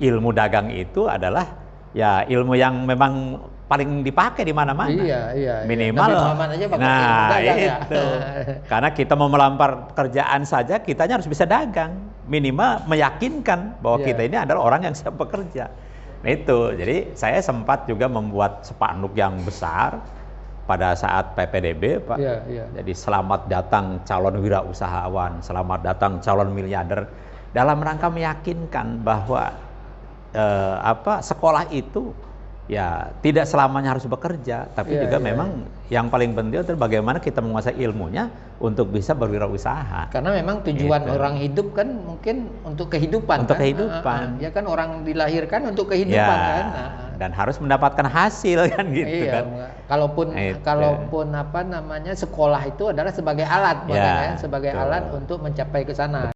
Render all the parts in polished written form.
ilmu dagang itu adalah ya ilmu yang memang paling dipakai di mana-mana. Iya. Minimal. Nabi Muhammad aja pakai ilmu Nah, dagang itu. ya. Karena kita mau melamar pekerjaan saja, kitanya harus bisa dagang. Minimal meyakinkan bahwa Iya. kita ini adalah orang yang siap bekerja. Nah itu, jadi saya sempat juga membuat spanduk yang besar pada saat PPDB, Pak. Iya. Jadi selamat datang calon wirausahawan, selamat datang calon miliarder, dalam rangka meyakinkan bahwa sekolah itu ya tidak selamanya harus bekerja, tapi juga memang yang paling penting adalah bagaimana kita menguasai ilmunya untuk bisa berwirausaha. Karena memang tujuan orang hidup kan mungkin untuk kehidupan. Untuk kan? kehidupan. Ya kan orang dilahirkan untuk kehidupan kan. Dan harus mendapatkan hasil kan gitu kan. Kalaupun apa namanya sekolah itu adalah sebagai alat, makanya sebagai alat untuk mencapai ke sana.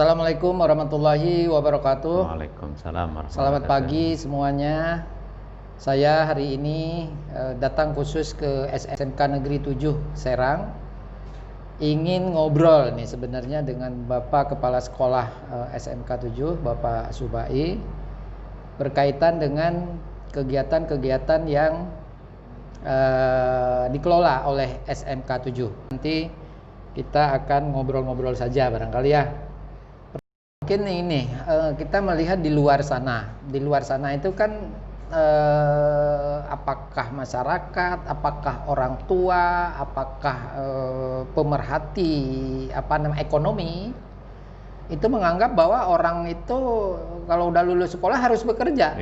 Assalamualaikum warahmatullahi wabarakatuh. Waalaikumsalam warahmatullahi wabarakatuh. Selamat pagi semuanya. Saya hari ini datang khusus ke SMK Negeri 7 Serang. Ingin ngobrol nih sebenarnya dengan Bapak Kepala Sekolah SMK 7, Bapak Subai, berkaitan dengan kegiatan-kegiatan yang dikelola oleh SMK 7. Nanti kita akan ngobrol-ngobrol saja barangkali ya. Mungkin ini kita melihat di luar sana. Di luar sana itu kan apakah masyarakat, apakah orang tua, apakah pemerhati ekonomi itu menganggap bahwa orang itu kalau udah lulus sekolah harus bekerja.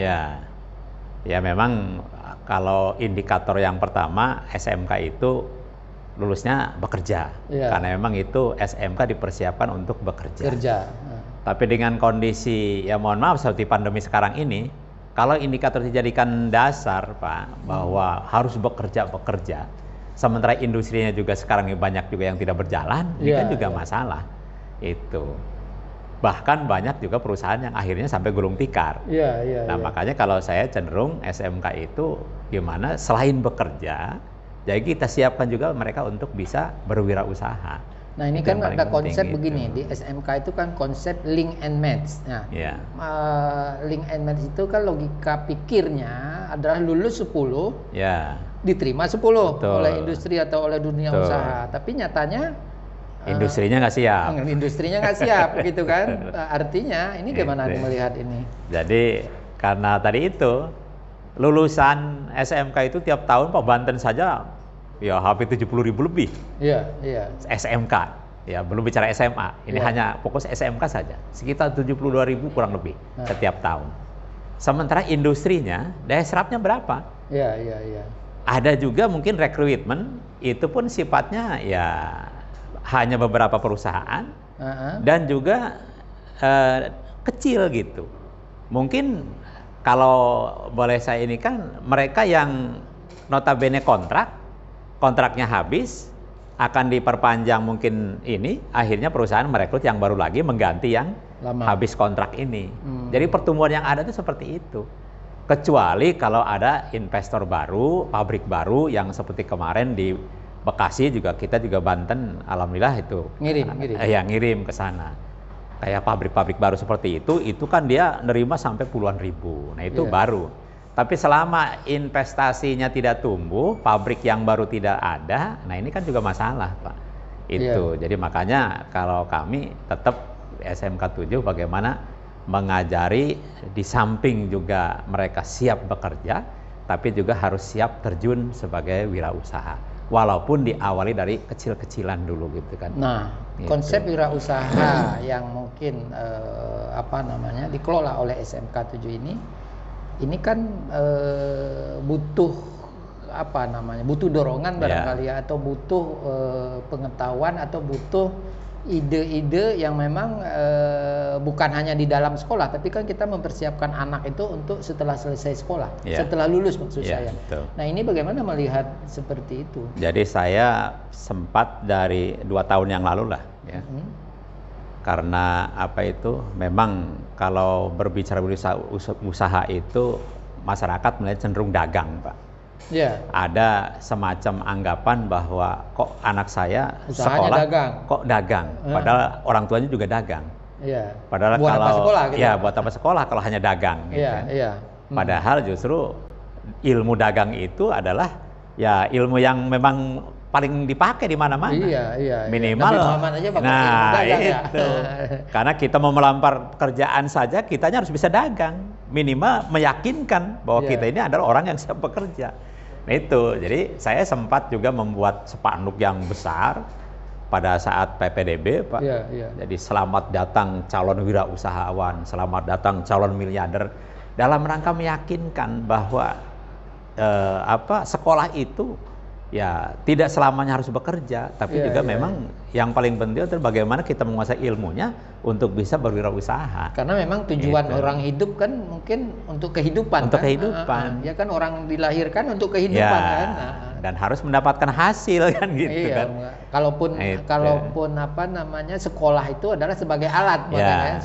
Ya memang kalau indikator yang pertama SMK itu lulusnya bekerja. Karena memang itu SMK dipersiapkan untuk bekerja. Tapi dengan kondisi, ya mohon maaf seperti pandemi sekarang ini, kalau indikator dijadikan dasar Pak, bahwa harus bekerja, sementara industrinya juga sekarang ini banyak juga yang tidak berjalan, ini kan juga masalah. Itu. Bahkan banyak juga perusahaan yang akhirnya sampai gulung tikar. Makanya kalau saya cenderung SMK itu gimana selain bekerja, jadi kita siapkan juga mereka untuk bisa berwirausaha. Nah ini kan ada konsep begini, di SMK itu kan konsep link and match. Nah, link and match itu kan logika pikirnya adalah lulus 10, diterima 10 oleh industri atau oleh dunia usaha. Tapi nyatanya industrinya nggak siap. Industrinya nggak siap, gitu kan? Artinya ini gimana melihat ini? Jadi karena tadi itu lulusan SMK itu tiap tahun Pak Banten saja ya hampir 70.000 lebih. SMK, ya belum bicara SMA. Ini hanya fokus SMK saja. Sekitar 72.000 kurang lebih setiap tahun. Sementara industrinya daya serapnya berapa? Ada juga mungkin rekrutmen itu pun sifatnya ya hanya beberapa perusahaan dan juga kecil gitu. Mungkin kalau boleh saya ini kan mereka yang notabene kontraknya habis, akan diperpanjang mungkin ini, akhirnya perusahaan merekrut yang baru lagi mengganti yang habis kontrak ini. Jadi pertumbuhan yang ada itu seperti itu. Kecuali kalau ada investor baru, pabrik baru yang seperti kemarin di Bekasi juga kita juga Banten, alhamdulillah itu ngirim ke sana. Kayak pabrik-pabrik baru seperti itu kan dia nerima sampai puluhan ribu. Nah itu baru. Tapi selama investasinya tidak tumbuh, pabrik yang baru tidak ada, nah ini kan juga masalah Pak. Itu, jadi makanya kalau kami tetap SMK 7 bagaimana mengajari di samping juga mereka siap bekerja, tapi juga harus siap terjun sebagai wirausaha. Walaupun diawali dari kecil-kecilan dulu gitu kan. Nah, konsep wirausaha yang mungkin dikelola oleh SMK 7 ini kan butuh butuh dorongan barangkali atau butuh pengetahuan atau butuh ide-ide yang memang bukan hanya di dalam sekolah, tapi kan kita mempersiapkan anak itu untuk setelah selesai sekolah, setelah lulus maksud saya. Betul. Nah ini bagaimana melihat seperti itu? Jadi saya sempat dari 2 tahun yang lalu lah, Karena apa itu, memang kalau berbicara usaha itu masyarakat melihat cenderung dagang, Pak. Ya. Ada semacam anggapan bahwa kok anak saya usahanya sekolah dagang. Kok dagang, padahal orang tuanya juga dagang. Iya. Padahal buat kalau apa sekolah, gitu. Ya buat apa sekolah kalau hanya dagang. Gitu. Iya. Padahal justru ilmu dagang itu adalah ya ilmu yang memang paling dipakai di mana-mana. Iya. Minimal. Aja pakai ilmu dagang, itu. Karena kita mau melamar pekerjaan saja, kitanya harus bisa dagang. Minimal meyakinkan bahwa kita ini adalah orang yang siap bekerja. Nah itu, jadi saya sempat juga membuat spanduk yang besar pada saat PPDB, Pak. Jadi selamat datang calon wirausahawan, selamat datang calon miliarder, dalam rangka meyakinkan bahwa sekolah itu ya tidak selamanya harus bekerja, tapi juga memang yang paling penting adalah bagaimana kita menguasai ilmunya untuk bisa berwirausaha. Karena memang tujuan orang hidup kan mungkin untuk kehidupan. Untuk kehidupan. Ya kan orang dilahirkan untuk kehidupan kan. Dan harus mendapatkan hasil kan gitu kan. Kalaupun apa namanya sekolah itu adalah sebagai alat,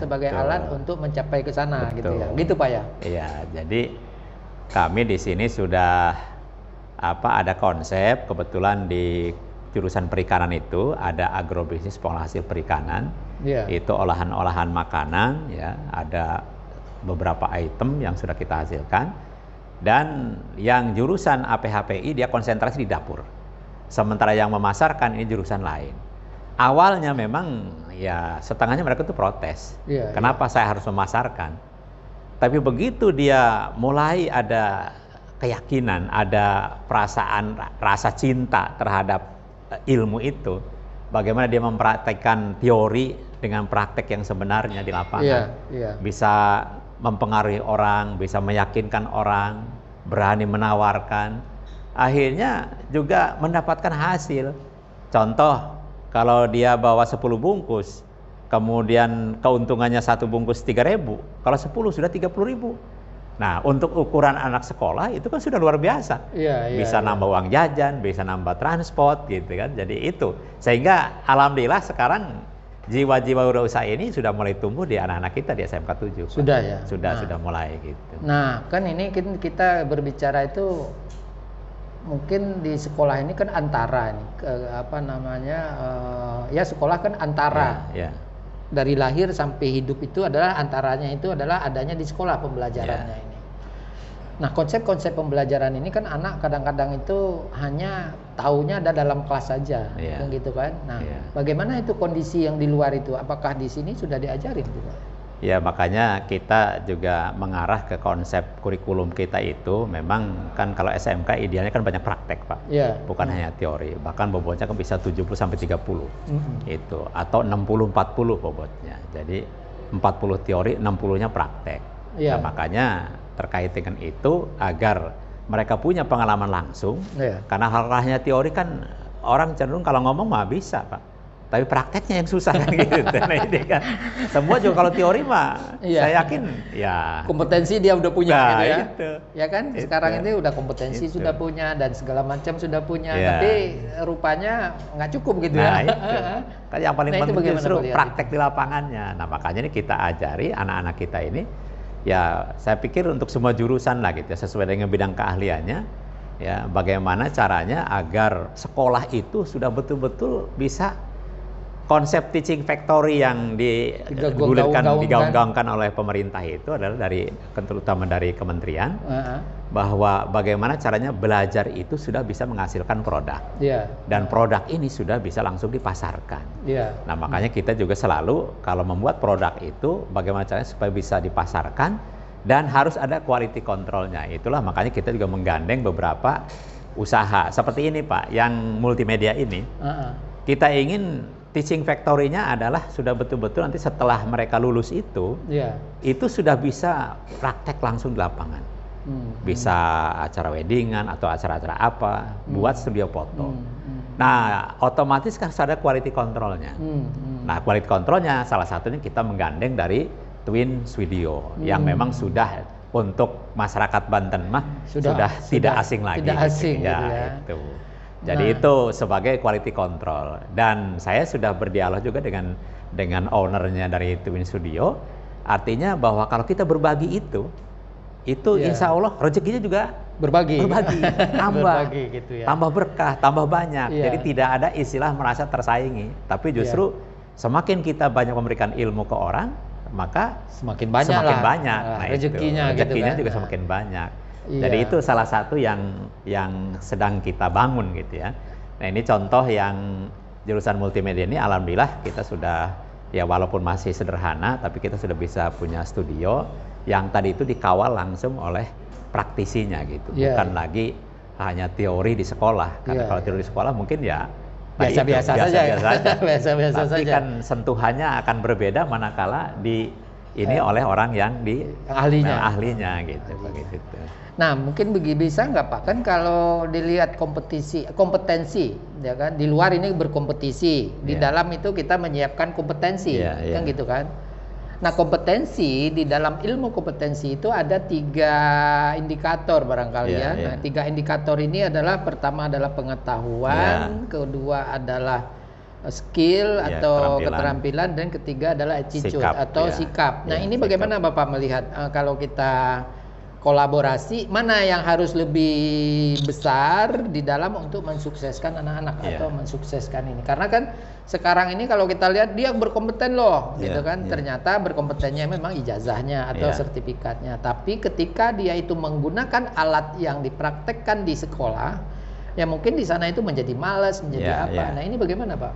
sebagai alat untuk mencapai ke sana gitu ya. Gitu Pak ya. Iya, jadi kami di sini sudah ada konsep, kebetulan di jurusan perikanan itu ada agrobisnis penghasil perikanan. Itu olahan-olahan makanan, ya, ada beberapa item yang sudah kita hasilkan. Dan yang jurusan APHPI dia konsentrasi di dapur. Sementara yang memasarkan ini jurusan lain. Awalnya memang ya setengahnya mereka tuh protes. Kenapa saya harus memasarkan? Tapi begitu dia mulai ada keyakinan, ada perasaan, rasa cinta terhadap ilmu itu, bagaimana dia mempraktekkan teori dengan praktek yang sebenarnya di lapangan, bisa mempengaruhi orang, bisa meyakinkan orang, berani menawarkan, akhirnya juga mendapatkan hasil. Contoh, kalau dia bawa 10 bungkus, kemudian keuntungannya 1 bungkus 3.000, kalau 10 sudah 30.000. Nah, untuk ukuran anak sekolah itu kan sudah luar biasa. Bisa nambah uang jajan, bisa nambah transport gitu kan. Jadi itu. Sehingga alhamdulillah sekarang jiwa-jiwa wirausaha ini sudah mulai tumbuh di anak-anak kita di SMK 7. Sudah ya. Sudah mulai gitu. Nah, kan ini kita berbicara itu mungkin di sekolah ini kan antara nih sekolah kan antara. Dari lahir sampai hidup itu adalah antaranya itu adalah adanya di sekolah pembelajarannya ini. Nah, konsep-konsep pembelajaran ini kan anak kadang-kadang itu hanya taunya ada dalam kelas saja, gitu kan. Nah, bagaimana itu kondisi yang di luar itu? Apakah di sini sudah diajarin juga? Ya, makanya kita juga mengarah ke konsep kurikulum kita itu memang kan kalau SMK idealnya kan banyak praktek, Pak. Bukan hanya teori. Bahkan bobotnya kan bisa 70 sampai 30. Itu atau 60 40 bobotnya. Jadi 40 teori, 60-nya praktek. Nah, makanya terkait dengan itu agar mereka punya pengalaman langsung. Karena hal-halnya teori kan orang cenderung kalau ngomong mah bisa, Pak. Tapi prakteknya yang susah kan gitu. Nah, ini kan semua juga kalau teori mah saya yakin kompetensi dia udah punya gitu ya. Itu. Ya kan sekarang ini udah kompetensi sudah punya dan segala macam sudah punya, tapi rupanya nggak cukup gitu ya. Itu. Kan yang paling penting justru praktek di lapangannya. Nah, makanya ini kita ajari anak-anak kita ini ya, saya pikir untuk semua jurusan lah gitu ya, sesuai dengan bidang keahliannya. Ya, bagaimana caranya agar sekolah itu sudah betul-betul bisa konsep teaching factory yang digaung-gaungkan oleh pemerintah itu adalah terutama dari kementerian, bahwa bagaimana caranya belajar itu sudah bisa menghasilkan produk, dan produk ini sudah bisa langsung dipasarkan. Nah, makanya kita juga selalu kalau membuat produk itu bagaimana caranya supaya bisa dipasarkan dan harus ada quality controlnya. Itulah makanya kita juga menggandeng beberapa usaha seperti ini, Pak, yang multimedia ini. Kita ingin teaching factory-nya adalah sudah betul-betul nanti setelah mereka lulus itu sudah bisa praktek langsung di lapangan. Bisa acara weddingan atau acara-acara apa, buat studio foto. Nah, otomatis kan ada quality control-nya. Nah, quality control-nya salah satunya kita menggandeng dari Twin Studio yang memang sudah untuk masyarakat Banten mah sudah tidak asing lagi. Tidak asing gitu ya. Jadi itu sebagai quality control, dan saya sudah berdialog juga dengan dengan ownernya dari Twin Studio, artinya bahwa kalau kita berbagi itu insya Allah rezekinya juga berbagi tambah, berbagi gitu ya. Tambah berkah, tambah banyak. Jadi tidak ada istilah merasa tersaingi, tapi justru semakin kita banyak memberikan ilmu ke orang, maka semakin banyak nah, rezekinya gitu kan? Juga semakin banyak. Jadi itu salah satu yang sedang kita bangun gitu ya. Nah, ini contoh yang jurusan multimedia ini alhamdulillah kita sudah, ya walaupun masih sederhana, tapi kita sudah bisa punya studio yang tadi itu dikawal langsung oleh praktisinya gitu. Bukan lagi hanya teori di sekolah. Karena kalau teori di sekolah mungkin ya biasa-biasa saja. Biasa-biasa saja. Tapi kan sentuhannya akan berbeda manakala ini oleh orang yang ahlinya gitu. Begitu. Nah, mungkin bisa nggak Pak, kan kalau dilihat kompetensi, ya kan, di luar ini berkompetisi, di dalam itu kita menyiapkan kompetensi, kan gitu kan. Nah, kompetensi di dalam ilmu kompetensi itu ada 3 indikator barangkali ya. Nah, 3 indikator ini adalah, pertama adalah pengetahuan, kedua adalah skill atau keterampilan, dan ketiga adalah attitude atau sikap. Nah, ini bagaimana Bapak melihat kalau kita kolaborasi, mana yang harus lebih besar di dalam untuk mensukseskan anak-anak atau mensukseskan ini? Karena kan sekarang ini kalau kita lihat dia berkompeten loh, gitu kan? Ternyata berkompetennya memang ijazahnya atau sertifikatnya. Tapi ketika dia itu menggunakan alat yang dipraktekkan di sekolah, ya mungkin di sana itu menjadi malas, menjadi apa? Nah, ini bagaimana Pak?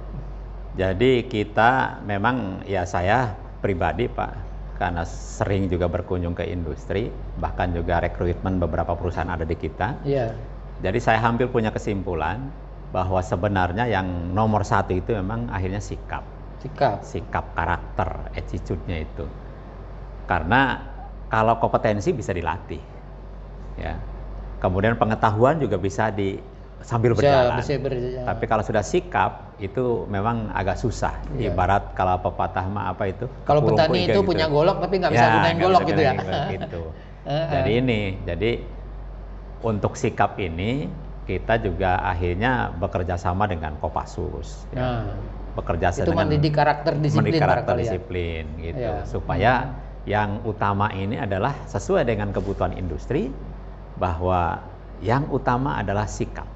Jadi kita memang, ya saya pribadi Pak, karena sering juga berkunjung ke industri, bahkan juga rekrutmen beberapa perusahaan ada di kita. Jadi saya hampir punya kesimpulan bahwa sebenarnya yang nomor 1 itu memang akhirnya sikap karakter, attitude-nya itu. Karena kalau kompetensi bisa dilatih, ya. Kemudian pengetahuan juga bisa sambil berjalan. Tapi kalau sudah sikap itu memang agak susah. Ibarat kalau pepatah mah apa itu? Kalau petani itu punya golok tapi nggak bisa gunain golok gitu ya. Gitu. Jadi untuk sikap ini kita juga akhirnya bekerja sama dengan Kopassus. Bekerja sama itu mendidik karakter disiplin, gitu. Supaya yang utama ini adalah sesuai dengan kebutuhan industri, bahwa yang utama adalah sikap.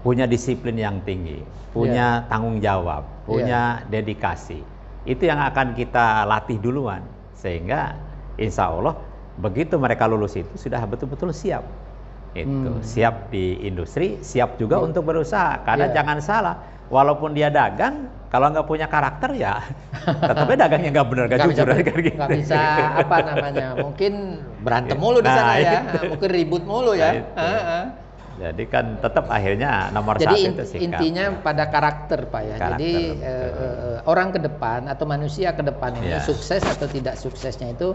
Punya disiplin yang tinggi, punya tanggung jawab, punya dedikasi. Itu yang akan kita latih duluan, sehingga insya Allah begitu mereka lulus itu sudah betul-betul siap. Siap di industri, siap juga untuk berusaha. Karena jangan salah, walaupun dia dagang, kalau nggak punya karakter ya tetapnya dagangnya nggak benar, nggak jujur. Nggak bisa apa namanya, mungkin berantem mulu di sana ya, mungkin ribut mulu ya. Jadi kan tetap akhirnya nomor 1 itu sikap. Intinya pada karakter Pak ya. Jadi orang ke depan atau manusia ke depan ini sukses atau tidak suksesnya itu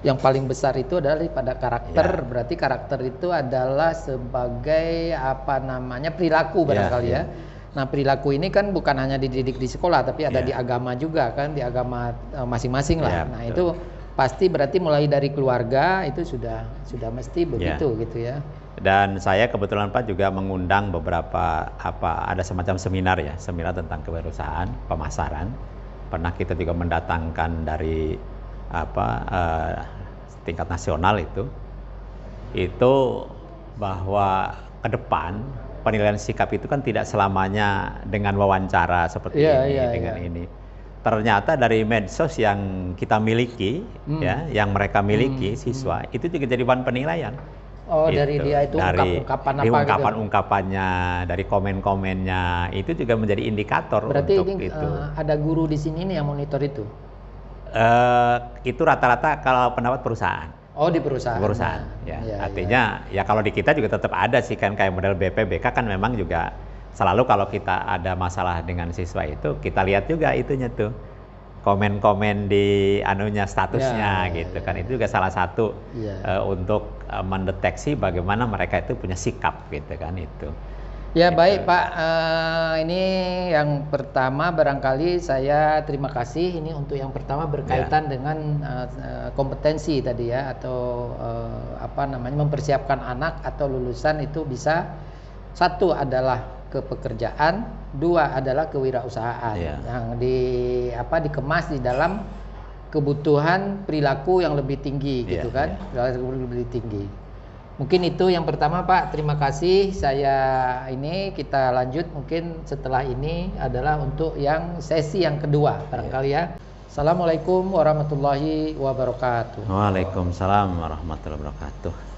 yang paling besar itu adalah pada karakter. Berarti karakter itu adalah sebagai apa namanya perilaku barangkali ya. Nah, perilaku ini kan bukan hanya dididik di sekolah, tapi ada di agama juga kan, di agama masing-masing lah. Nah, itu pasti berarti mulai dari keluarga itu sudah mesti begitu gitu ya. Dan saya kebetulan Pak juga mengundang beberapa ada semacam seminar tentang kewirausahaan, pemasaran. Pernah kita juga mendatangkan dari tingkat nasional itu bahwa ke depan penilaian sikap itu kan tidak selamanya dengan wawancara seperti ini. Ternyata dari medsos yang kita miliki, yang mereka miliki siswa, itu juga jadi bahan penilaian. Dari dia itu ungkapan apa ungkapannya, dari komen-komennya, itu juga menjadi indikator. Berarti untuk ini itu. Ada guru di sini nih yang monitor itu? Itu rata-rata kalau pendapat perusahaan. Di perusahaan. Artinya ya kalau di kita juga tetap ada sih kan, kayak model BPBK kan memang juga selalu kalau kita ada masalah dengan siswa itu kita lihat juga itunya tuh. Komen-komen di statusnya kan. Itu juga salah satu untuk mendeteksi bagaimana mereka itu punya sikap gitu kan itu. Ya baik Pak, ini yang pertama barangkali saya terima kasih ini untuk yang pertama berkaitan dengan kompetensi tadi ya, atau mempersiapkan anak atau lulusan itu bisa, satu adalah ke pekerjaan, dua adalah kewirausahaan yang dikemas di dalam kebutuhan perilaku yang lebih tinggi gitu kan, lebih tinggi. Mungkin itu yang pertama Pak, terima kasih. Kita lanjut mungkin setelah ini adalah untuk yang sesi yang kedua barangkali ya. Assalamualaikum warahmatullahi wabarakatuh. Waalaikumsalam warahmatullahi wabarakatuh.